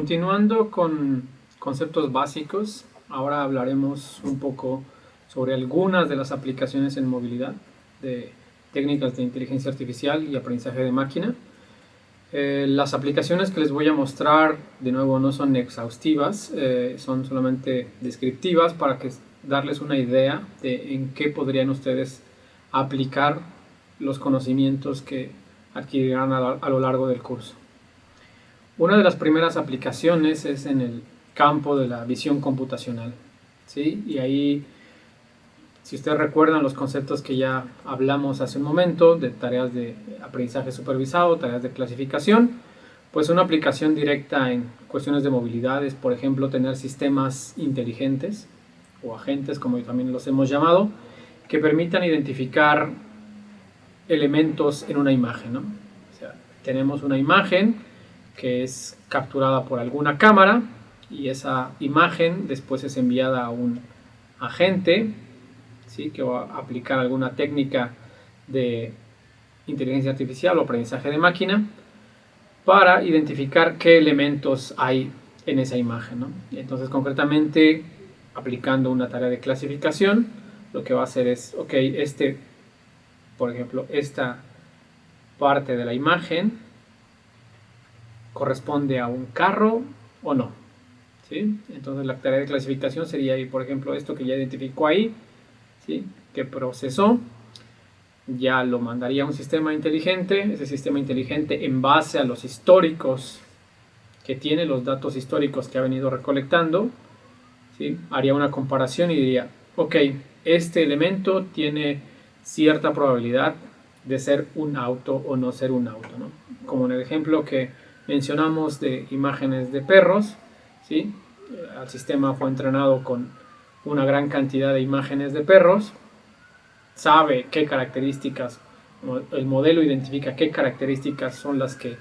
Continuando con conceptos básicos, ahora hablaremos un poco sobre algunas de las aplicaciones en movilidad de técnicas de inteligencia artificial y aprendizaje de máquina. Las aplicaciones que les voy a mostrar, de nuevo, no son exhaustivas, son solamente descriptivas para darles una idea de en qué podrían ustedes aplicar los conocimientos que adquirirán a lo largo del curso. Una de las primeras aplicaciones es en el campo de la visión computacional, ¿sí? Y ahí, si ustedes recuerdan los conceptos que ya hablamos hace un momento, de tareas de aprendizaje supervisado, tareas de clasificación, pues una aplicación directa en cuestiones de movilidad es, por ejemplo, tener sistemas inteligentes o agentes, como también los hemos llamado, que permitan identificar elementos en una imagen, ¿no? O sea, tenemos una imagen que es capturada por alguna cámara y esa imagen después es enviada a un agente, ¿sí?, que va a aplicar alguna técnica de inteligencia artificial o aprendizaje de máquina para identificar qué elementos hay en esa imagen, ¿no? Entonces, concretamente, aplicando una tarea de clasificación, lo que va a hacer es, ok, por ejemplo, esta parte de la imagen corresponde a un carro o no, ¿sí? Entonces la tarea de clasificación sería, por ejemplo, esto que ya identificó ahí, ¿sí?, que procesó, ya lo mandaría a un sistema inteligente. Ese sistema inteligente, en base a los históricos que tiene, los datos históricos que ha venido recolectando, ¿sí?, haría una comparación y diría, ok, este elemento tiene cierta probabilidad de ser un auto o no ser un auto, ¿no? Como en el ejemplo que mencionamos de imágenes de perros, ¿sí? El sistema fue entrenado con una gran cantidad de imágenes de perros, sabe qué características, el modelo identifica qué características son las que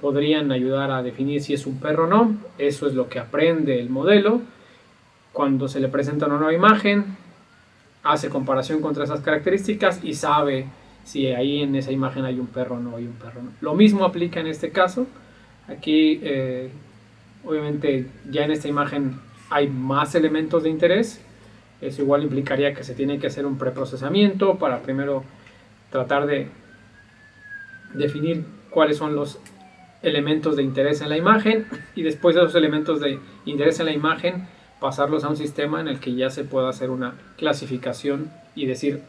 podrían ayudar a definir si es un perro o no. Eso es lo que aprende el modelo. Cuando se le presenta una nueva imagen, hace comparación contra esas características y sabe si ahí en esa imagen hay un perro o no hay un perro, ¿no? Lo mismo aplica en este caso. Aquí, obviamente, ya en esta imagen hay más elementos de interés. Eso igual implicaría que se tiene que hacer un preprocesamiento para primero tratar de definir cuáles son los elementos de interés en la imagen y después de esos elementos de interés en la imagen pasarlos a un sistema en el que ya se pueda hacer una clasificación y decir,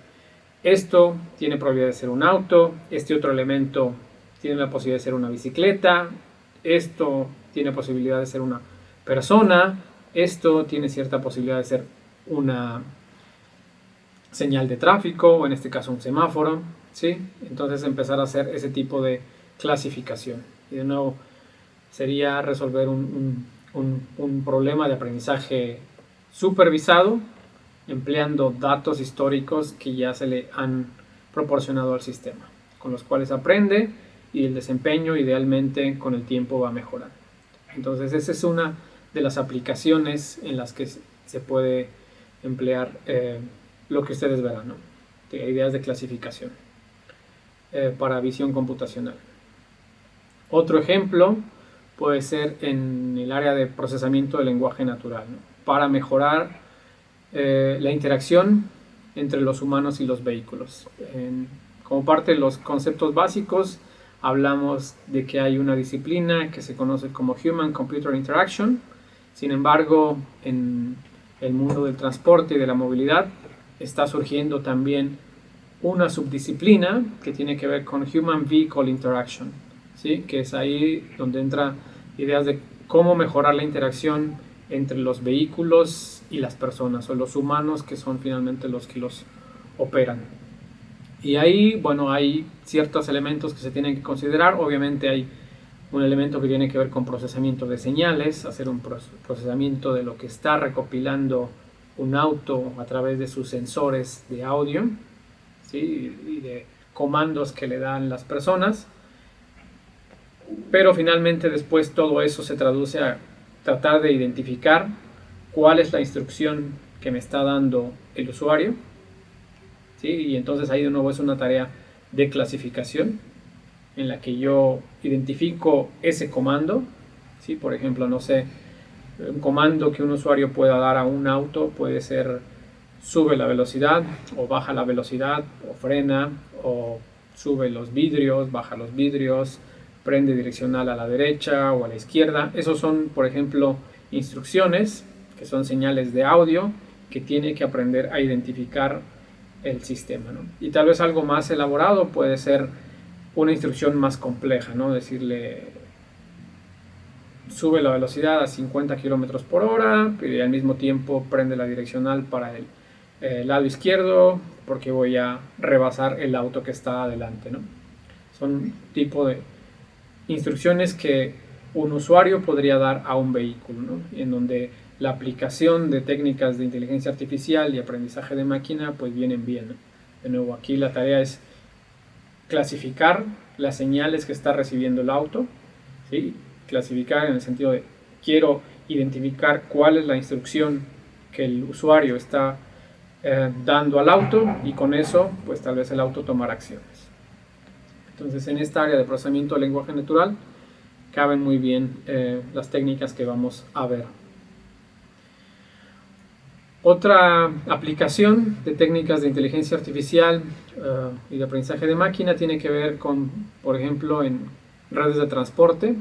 esto tiene probabilidad de ser un auto, este otro elemento tiene la posibilidad de ser una bicicleta, esto tiene posibilidad de ser una persona, esto tiene cierta posibilidad de ser una señal de tráfico, o en este caso un semáforo, ¿sí? Entonces empezar a hacer ese tipo de clasificación. Y de nuevo, sería resolver un problema de aprendizaje supervisado, empleando datos históricos que ya se le han proporcionado al sistema, con los cuales aprende y el desempeño idealmente con el tiempo va a mejorar. Entonces esa es una de las aplicaciones en las que se puede emplear lo que ustedes verán, ¿no?, de ideas de clasificación para visión computacional. Otro ejemplo puede ser en el área de procesamiento del lenguaje natural, ¿no?, para mejorar la interacción entre los humanos y los vehículos. Como parte de los conceptos básicos, hablamos de que hay una disciplina que se conoce como Human Computer Interaction. Sin embargo, en el mundo del transporte y de la movilidad está surgiendo también una subdisciplina que tiene que ver con Human Vehicle Interaction, ¿sí?, que es ahí donde entra ideas de cómo mejorar la interacción entre los vehículos y las personas, o los humanos, que son finalmente los que los operan. Y ahí, bueno, hay ciertos elementos que se tienen que considerar. Obviamente hay un elemento que tiene que ver con procesamiento de señales, hacer un procesamiento de lo que está recopilando un auto a través de sus sensores de audio, ¿sí?, y de comandos que le dan las personas. Pero finalmente después todo eso se traduce a tratar de identificar cuál es la instrucción que me está dando el usuario, ¿sí? Y entonces ahí de nuevo es una tarea de clasificación en la que yo identifico ese comando ¿sí? Por ejemplo, no sé, un comando que un usuario pueda dar a un auto puede ser sube la velocidad o baja la velocidad o frena o sube los vidrios, baja los vidrios, prende direccional a la derecha o a la izquierda. Esos son, por ejemplo, instrucciones que son señales de audio que tiene que aprender a identificar el sistema, ¿no? Y tal vez algo más elaborado puede ser una instrucción más compleja, ¿no? Decirle sube la velocidad a 50 km por hora y al mismo tiempo prende la direccional para el lado izquierdo porque voy a rebasar el auto que está adelante, ¿no? Son tipo de instrucciones que un usuario podría dar a un vehículo, ¿no? En donde la aplicación de técnicas de inteligencia artificial y aprendizaje de máquina pues vienen bien, ¿no? De nuevo, aquí la tarea es clasificar las señales que está recibiendo el auto, ¿sí? Clasificar en el sentido de quiero identificar cuál es la instrucción que el usuario está dando al auto y con eso pues tal vez el auto tomar acciones. Entonces en esta área de procesamiento de lenguaje natural caben muy bien las técnicas que vamos a ver. Otra aplicación de técnicas de inteligencia artificial y de aprendizaje de máquina tiene que ver con, por ejemplo, en redes de transporte,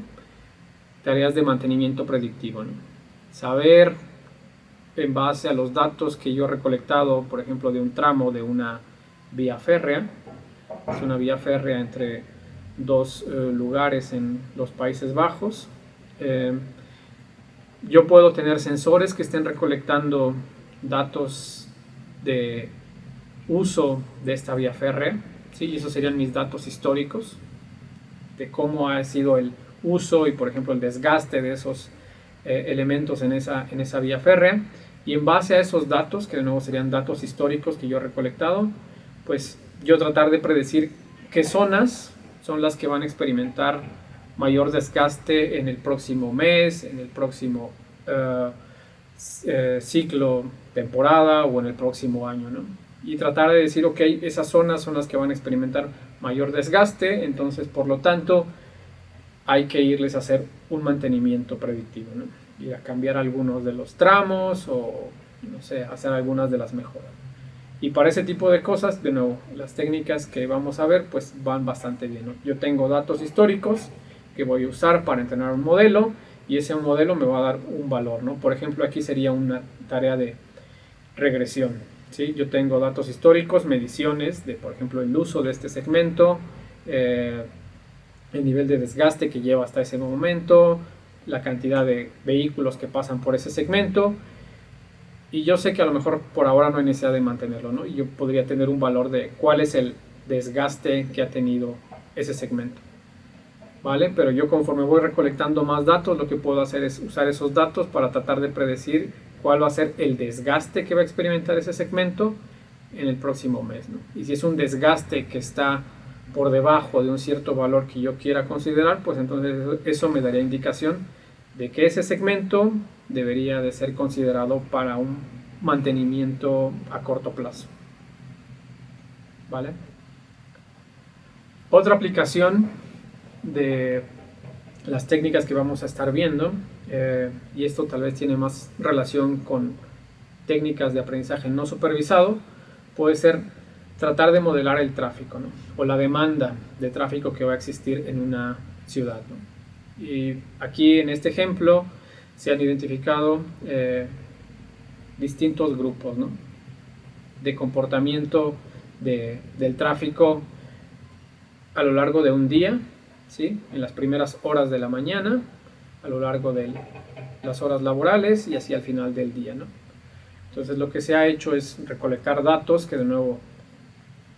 tareas de mantenimiento predictivo, ¿no? Saber en base a los datos que yo he recolectado, por ejemplo, de un tramo de una vía férrea, es una vía férrea entre dos lugares en los Países Bajos. Yo puedo tener sensores que estén recolectando datos de uso de esta vía férrea, ¿sí? Y esos serían mis datos históricos de cómo ha sido el uso y, por ejemplo, el desgaste de esos elementos en esa vía férrea. Y en base a esos datos, que de nuevo serían datos históricos que yo he recolectado, pues yo tratar de predecir qué zonas son las que van a experimentar mayor desgaste en el próximo mes, en el próximo ciclo, temporada o en el próximo año, ¿no? Y tratar de decir, ok, esas zonas son las que van a experimentar mayor desgaste, entonces por lo tanto hay que irles a hacer un mantenimiento predictivo, ¿no? Ir a cambiar algunos de los tramos o, no sé, hacer algunas de las mejoras. Y para ese tipo de cosas, de nuevo, las técnicas que vamos a ver pues van bastante bien, ¿no? Yo tengo datos históricos que voy a usar para entrenar un modelo y ese modelo me va a dar un valor, ¿no? Por ejemplo, aquí sería una tarea de regresión, ¿sí? Yo tengo datos históricos, mediciones de, por ejemplo, el uso de este segmento, el nivel de desgaste que lleva hasta ese momento, la cantidad de vehículos que pasan por ese segmento. Y yo sé que a lo mejor por ahora no hay necesidad de mantenerlo, ¿no? Y yo podría tener un valor de cuál es el desgaste que ha tenido ese segmento, ¿vale? Pero yo conforme voy recolectando más datos, lo que puedo hacer es usar esos datos para tratar de predecir cuál va a ser el desgaste que va a experimentar ese segmento en el próximo mes, ¿no? Y si es un desgaste que está por debajo de un cierto valor que yo quiera considerar, pues entonces eso me daría indicación de que ese segmento debería de ser considerado para un mantenimiento a corto plazo, ¿vale? Otra aplicación de las técnicas que vamos a estar viendo, y esto tal vez tiene más relación con técnicas de aprendizaje no supervisado, puede ser tratar de modelar el tráfico, ¿no? O la demanda de tráfico que va a existir en una ciudad, ¿no? Y aquí en este ejemplo se han identificado distintos grupos, ¿no? De comportamiento del tráfico a lo largo de un día, ¿sí? En las primeras horas de la mañana, a lo largo de las horas laborales y así al final del día, ¿no? Entonces lo que se ha hecho es recolectar datos, que de nuevo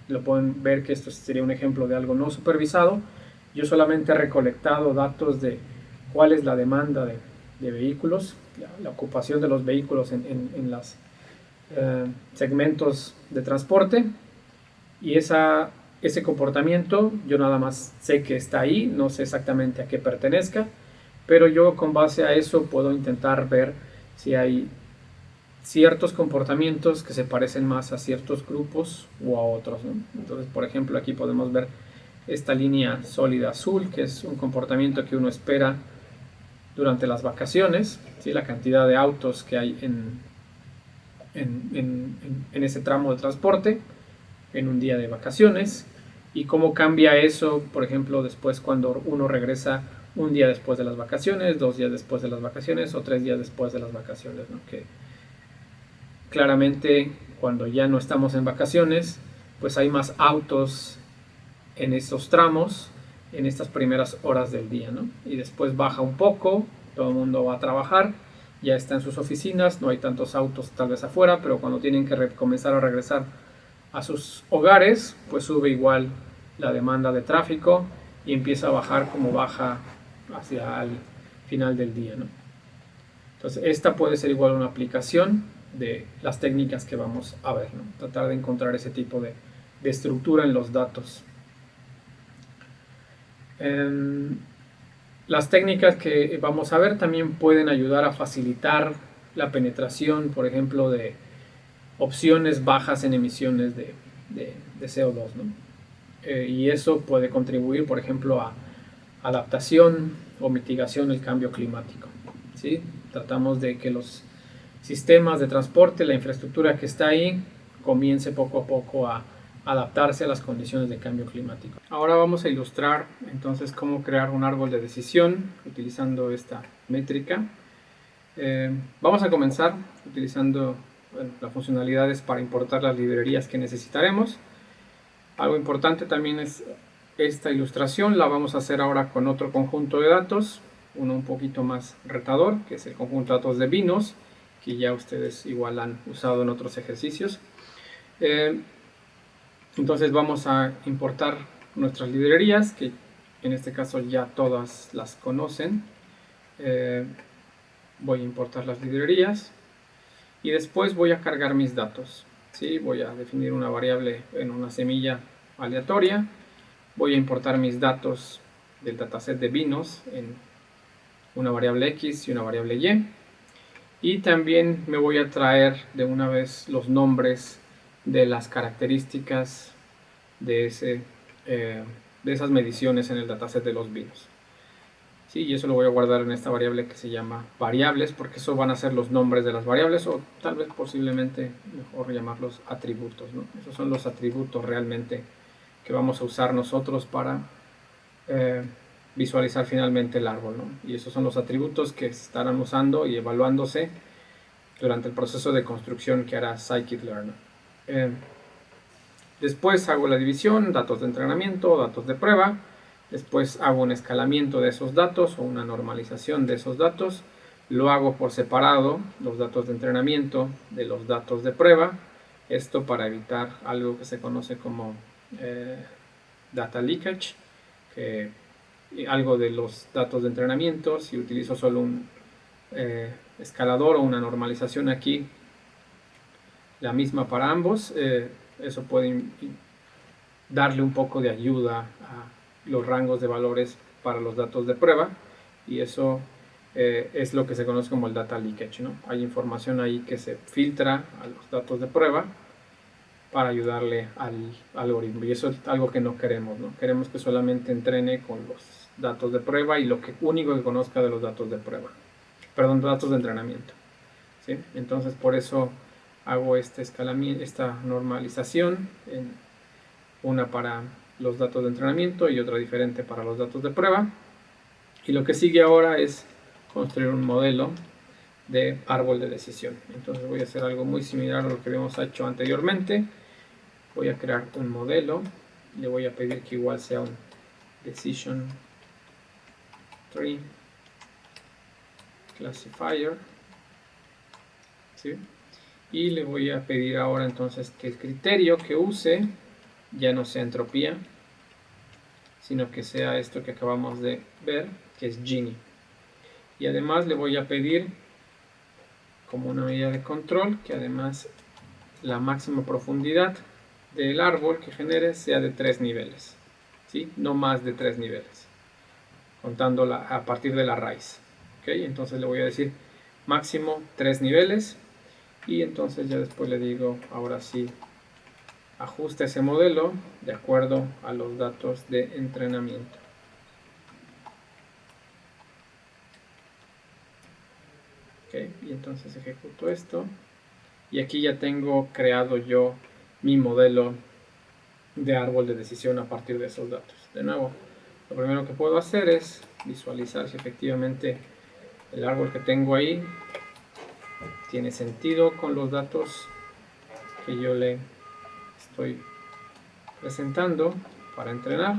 lo pueden ver que esto sería un ejemplo de algo no supervisado. Yo solamente he recolectado datos de cuál es la demanda de vehículos, la ocupación de los vehículos en los segmentos de transporte, y ese comportamiento yo nada más sé que está ahí, no sé exactamente a qué pertenezca, pero yo con base a eso puedo intentar ver si hay ciertos comportamientos que se parecen más a ciertos grupos o a otros, ¿no? Entonces, por ejemplo, aquí podemos ver esta línea sólida azul, que es un comportamiento que uno espera durante las vacaciones, ¿sí? La cantidad de autos que hay en ese tramo de transporte en un día de vacaciones, y cómo cambia eso, por ejemplo, después cuando uno regresa un día después de las vacaciones, 2 días después de las vacaciones o 3 días después de las vacaciones, ¿no? Que claramente cuando ya no estamos en vacaciones, pues hay más autos en estos tramos, en estas primeras horas del día, ¿no? Y después baja un poco, todo el mundo va a trabajar, ya está en sus oficinas, no hay tantos autos tal vez afuera, pero cuando tienen que comenzar a regresar a sus hogares, pues sube igual la demanda de tráfico y empieza a bajar como baja hacia el final del día, ¿no? Entonces, esta puede ser igual una aplicación de las técnicas que vamos a ver, ¿no? Tratar de encontrar ese tipo de estructura en los datos. Las técnicas que vamos a ver también pueden ayudar a facilitar la penetración, por ejemplo, de opciones bajas en emisiones de CO2, ¿no? Y eso puede contribuir, por ejemplo, a adaptación o mitigación del cambio climático, ¿sí? Tratamos de que los sistemas de transporte, la infraestructura que está ahí, comience poco a poco a adaptarse a las condiciones de cambio climático. Ahora vamos a ilustrar entonces cómo crear un árbol de decisión utilizando esta métrica. Vamos a comenzar utilizando las funcionalidades para importar las librerías que necesitaremos. Algo importante también es esta ilustración, la vamos a hacer ahora con otro conjunto de datos, uno un poquito más retador, que es el conjunto de datos de vinos, que ya ustedes igual han usado en otros ejercicios. Entonces vamos a importar nuestras librerías, que en este caso ya todas las conocen. Voy a importar las librerías y después voy a cargar mis datos, ¿sí? Voy a definir una variable en una semilla aleatoria. Voy a importar mis datos del dataset de vinos en una variable X y una variable Y. Y también me voy a traer de una vez los nombres de las características de esas mediciones en el dataset de los vinos. Sí, y eso lo voy a guardar en esta variable que se llama variables, porque eso van a ser los nombres de las variables, o tal vez posiblemente mejor llamarlos atributos, ¿no? Esos son los atributos realmente que vamos a usar nosotros para visualizar finalmente el árbol, ¿no? Y esos son los atributos que se estarán usando y evaluándose durante el proceso de construcción que hará scikit-learn. Después hago la división, datos de entrenamiento, datos de prueba. Después hago un escalamiento de esos datos o una normalización de esos datos. Lo hago por separado, los datos de entrenamiento de los datos de prueba. Esto para evitar algo que se conoce como data leakage, que algo de los datos de entrenamiento, si utilizo solo un escalador o una normalización aquí, la misma para ambos, eso puede darle un poco de ayuda a los rangos de valores para los datos de prueba, y eso es lo que se conoce como el data leakage, ¿no? Hay información ahí que se filtra a los datos de prueba para ayudarle al algoritmo, y eso es algo que no queremos, ¿no? Queremos que solamente entrene con los datos de prueba y lo único que conozca de los datos de prueba, perdón, datos de entrenamiento, ¿sí? Entonces por eso hago esta normalización, una para los datos de entrenamiento y otra diferente para los datos de prueba. Y lo que sigue ahora es construir un modelo de árbol de decisión. Entonces voy a hacer algo muy similar a lo que habíamos hecho anteriormente. Voy a crear un modelo, le voy a pedir que igual sea un decision tree classifier, ¿sí? Y le voy a pedir ahora entonces que el criterio que use ya no sea entropía, sino que sea esto que acabamos de ver, que es Gini. Y además le voy a pedir como una medida de control que además la máxima profundidad del árbol que genere sea de 3 niveles, ¿sí? No más de 3 niveles, contándola a partir de la raíz. ¿Okay? Entonces le voy a decir máximo 3 niveles, y entonces ya después le digo, ahora sí, ajusta ese modelo de acuerdo a los datos de entrenamiento. y entonces ejecuto esto y aquí ya tengo creado yo mi modelo de árbol de decisión a partir de esos datos. De nuevo, lo primero que puedo hacer es visualizar si efectivamente el árbol que tengo ahí tiene sentido con los datos que yo le estoy presentando para entrenar,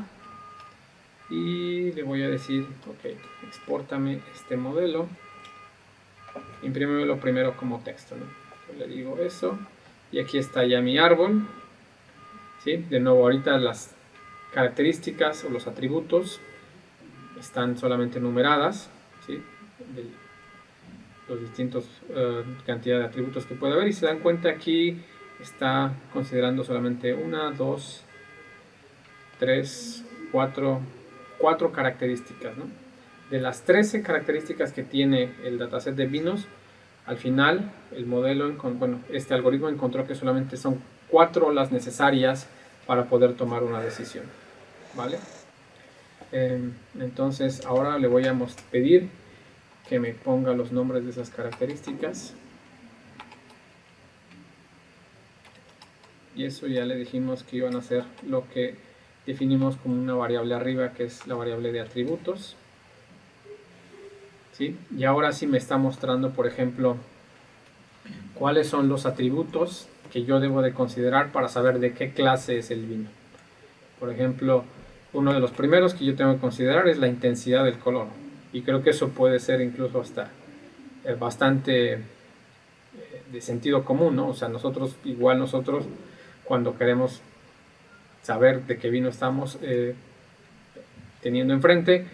y le voy a decir ok, exportame este modelo, imprímemelo primero como texto, ¿no? Le digo eso y aquí está ya mi árbol, ¿sí? De nuevo, ahorita las características o los atributos están solamente numeradas, ¿sí? De los distintos cantidad de atributos que puede haber, y se dan cuenta aquí está considerando solamente 1, 2, 3, 4 características, ¿no? De las 13 características que tiene el dataset de vinos, al final el modelo, este algoritmo encontró que solamente son 4 las necesarias para poder tomar una decisión, ¿vale? Entonces ahora le voy a pedir que me ponga los nombres de esas características, y eso ya le dijimos que iban a ser lo que definimos como una variable arriba, que es la variable de atributos, ¿sí? Y ahora sí me está mostrando, por ejemplo, cuáles son los atributos que yo debo de considerar para saber de qué clase es el vino. Por ejemplo, uno de los primeros que yo tengo que considerar es la intensidad del color, y creo que eso puede ser incluso hasta bastante de sentido común, ¿no? O sea, nosotros cuando queremos saber de qué vino estamos teniendo enfrente,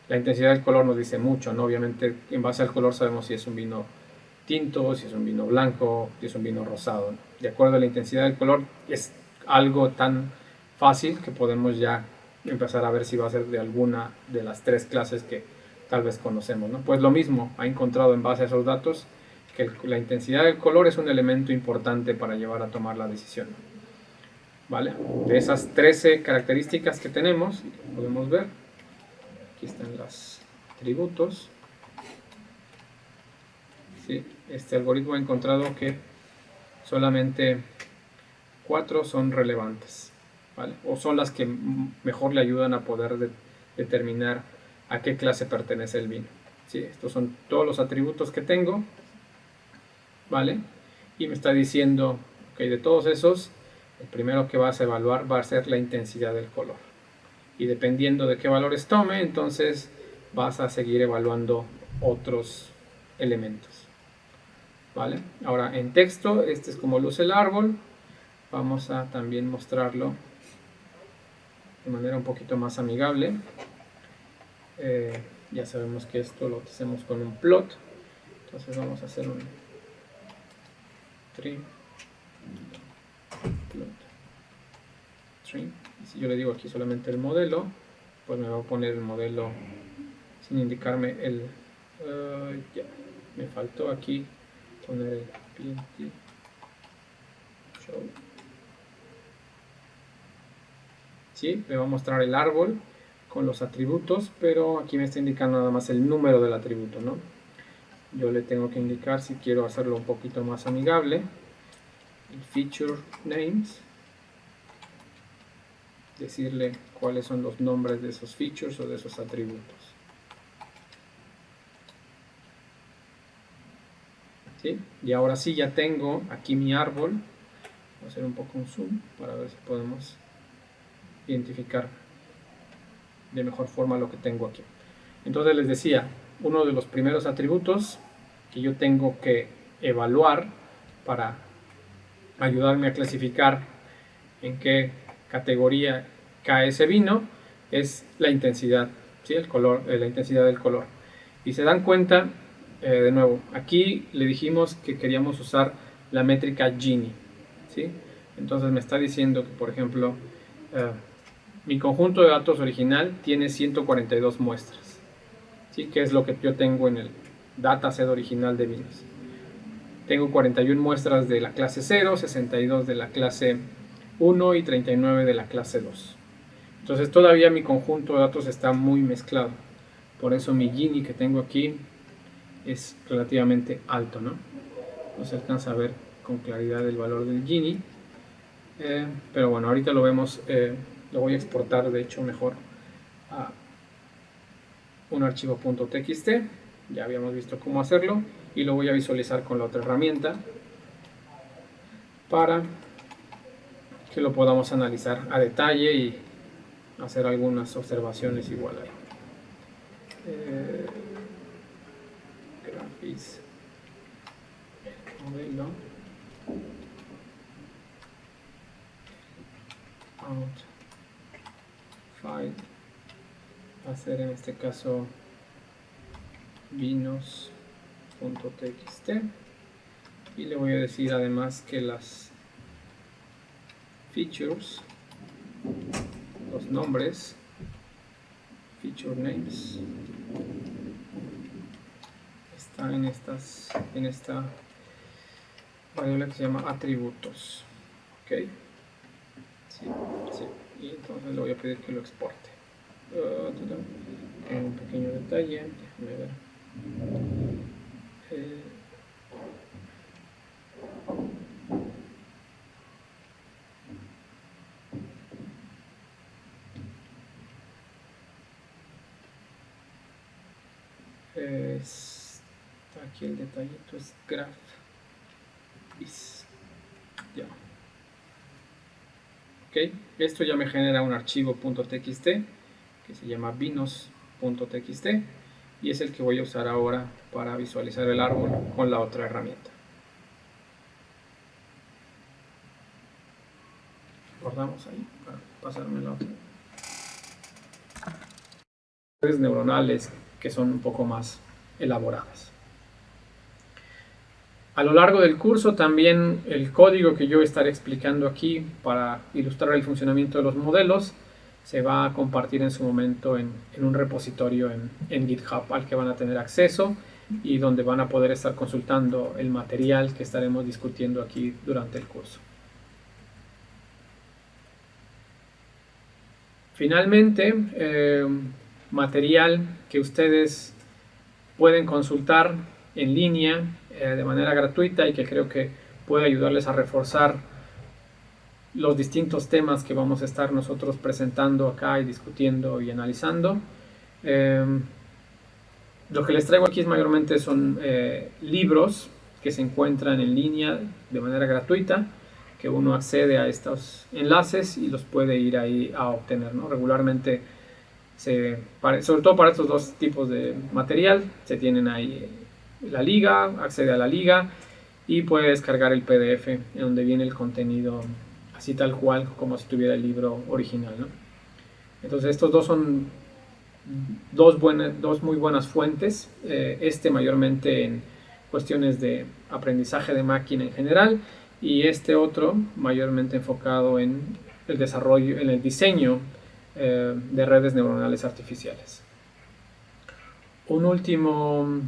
la intensidad del color nos dice mucho, ¿no? Obviamente en base al color sabemos si es un vino tinto, si es un vino blanco, si es un vino rosado, ¿no? De acuerdo a la intensidad del color es algo tan fácil que podemos ya empezar a ver si va a ser de alguna de las 3 clases que tal vez conocemos, ¿no? Pues lo mismo, ha encontrado en base a esos datos que la intensidad del color es un elemento importante para llevar a tomar la decisión, ¿vale? De esas 13 características que tenemos, podemos ver, aquí están los atributos, ¿sí? Este algoritmo ha encontrado que solamente 4 son relevantes, ¿vale? O son las que mejor le ayudan a poder determinar a qué clase pertenece el vino, ¿sí? Estos son todos los atributos que tengo, ¿vale? Y me está diciendo, ok, de todos esos, el primero que vas a evaluar va a ser la intensidad del color. Y dependiendo de qué valores tome, entonces vas a seguir evaluando otros elementos, ¿vale? Ahora en texto, este es como luce el árbol. Vamos a también mostrarlo de manera un poquito más amigable. Ya sabemos que esto lo hacemos con un plot, entonces vamos a hacer un tree plot tree. Y si yo le digo aquí solamente el modelo, pues me va a poner el modelo sin indicarme el ya, me faltó aquí poner el pnt show. ¿Sí? Me va a mostrar el árbol con los atributos, pero aquí me está indicando nada más el número del atributo, ¿no? Yo le tengo que indicar, si quiero hacerlo un poquito más amigable, el feature names, decirle cuáles son los nombres de esos features o de esos atributos, ¿sí? Y ahora sí ya tengo aquí mi árbol. Voy a hacer un poco un zoom para ver si podemos identificar de mejor forma lo que tengo aquí. Entonces les decía, uno de los primeros atributos que yo tengo que evaluar para ayudarme a clasificar en qué categoría cae ese vino es la intensidad, ¿sí? El color, la intensidad del color. Y se dan cuenta, de nuevo, aquí le dijimos que queríamos usar la métrica Gini, ¿sí? Entonces me está diciendo que, por ejemplo, mi conjunto de datos original tiene 142 muestras, ¿sí? Que es lo que yo tengo en el dataset original de vinos. Tengo 41 muestras de la clase 0, 62 de la clase 1 y 39 de la clase 2. Entonces todavía mi conjunto de datos está muy mezclado. Por eso mi Gini que tengo aquí es relativamente alto, ¿no? No se alcanza a ver con claridad el valor del Gini, pero bueno, ahorita lo vemos. Lo voy a exportar de hecho mejor a un archivo .txt. Ya habíamos visto cómo hacerlo y lo voy a visualizar con la otra herramienta para que lo podamos analizar a detalle y hacer algunas observaciones igual ahí. Graphics, modelo, out, file, hacer en este caso vinos.txt, y le voy a decir además que las features, los nombres, feature names, están en esta variable que se llama atributos. Ok, sí. Y entonces le voy a pedir que lo exporte. Un pequeño detalle, déjame ver. Está aquí el detallito, es graph is, ya. Ok, esto ya me genera un archivo .txt que se llama vinos.txt y es el que voy a usar ahora para visualizar el árbol con la otra herramienta. Guardamos ahí para pasarme la otra. Redes neuronales que son un poco más elaboradas. A lo largo del curso también el código que yo estaré explicando aquí para ilustrar el funcionamiento de los modelos se va a compartir en su momento en un repositorio en GitHub al que van a tener acceso y donde van a poder estar consultando el material que estaremos discutiendo aquí durante el curso. Finalmente, material que ustedes pueden consultar en línea de manera gratuita y que creo que puede ayudarles a reforzar los distintos temas que vamos a estar nosotros presentando acá y discutiendo y analizando. Lo que les traigo aquí mayormente son libros que se encuentran en línea de manera gratuita, que uno accede a estos enlaces y los puede ir ahí a obtener, ¿no? Regularmente, sobre todo para estos dos tipos de material, se tienen ahí la liga, accede a la liga y puede descargar el PDF en donde viene el contenido así tal cual como si tuviera el libro original, ¿no? Entonces estos dos son dos muy buenas fuentes, mayormente en cuestiones de aprendizaje de máquina en general y este otro mayormente enfocado en el desarrollo, en el diseño de redes neuronales artificiales. Un último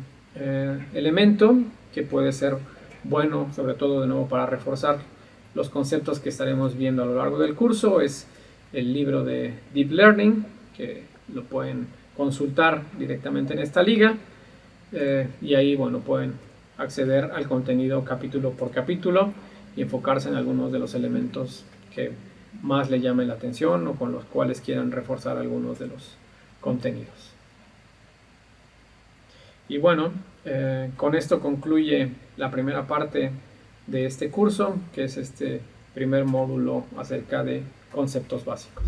elemento que puede ser bueno, sobre todo de nuevo para reforzar los conceptos que estaremos viendo a lo largo del curso, es el libro de Deep Learning, que lo pueden consultar directamente en esta liga y ahí, bueno, pueden acceder al contenido capítulo por capítulo y enfocarse en algunos de los elementos que más le llamen la atención o con los cuales quieran reforzar algunos de los contenidos. Y bueno, con esto concluye la primera parte de este curso, que es este primer módulo acerca de conceptos básicos.